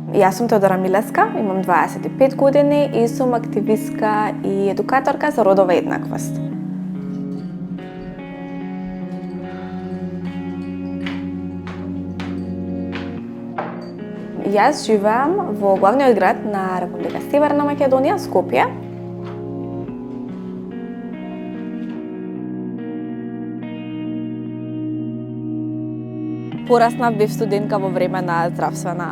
Јас сум Теодора Милеска, имам 25 години и сум активистка и едукаторка за родова еднаквост. Јас живеам во главниот град на Република Северна Македонија, Скопје. Пораснав, бев студентка во време на здравствена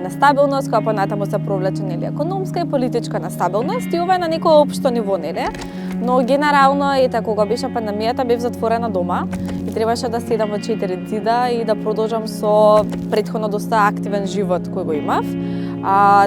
нестабилност, која понатаму се провлече економска и политичка нестабилност и ова е на некој општо ниво, нели? Но генерално кога беше пандемијата, бев затворена дома и требаше да седам во 4 зида и да продолжам со претходно доста активен живот кој го имав.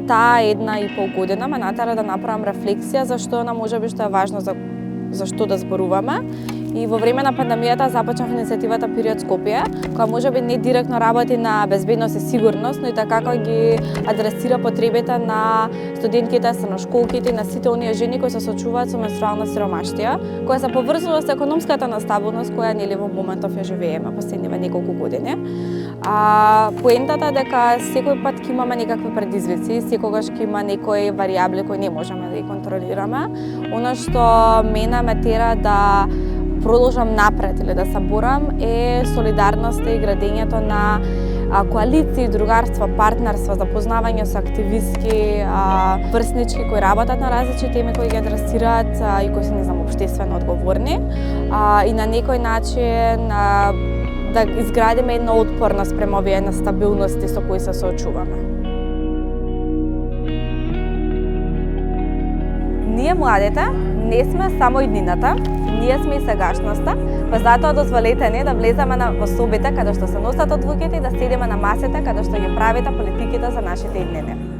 Таа 1,5 година ме натера да направам рефлексија зашто она можеби што е важно за што да зборуваме. И во време на пандемијата започнав иницијативата Период Скопје, која можеби не директно работи на безбедност и сигурност, но и така ги адресира потребите на студентките, средношколките и на сите оние жени кои се соочуваат со менструална сиромаштија, која се поврзува со економската нестабилност која нели во моментов ја живееме последниве неколку години. Поентата дека секој пат ќе имаме некакви предизвици, секогаш ќе има некои варијабли кои не можеме да ги контролираме. Она што мене ме тера да продолжам напред или да се борам е солидарноста и градењето на коалиции, другарства, партнерства, запознавање со активистки, врснички кои работат на различни теми кои ги адресираат и кои се општествено одговорни и на некој начин да изградиме една отпорност спрема овие нестабилности со кои се соочуваме. Ние младите не сме само иднината, ние сме и сегашноста, па затоа дозволете ни да влеземе во собите каде што се носат одлуките и да седиме на масите каде што ги правите политиките за нашите иднини.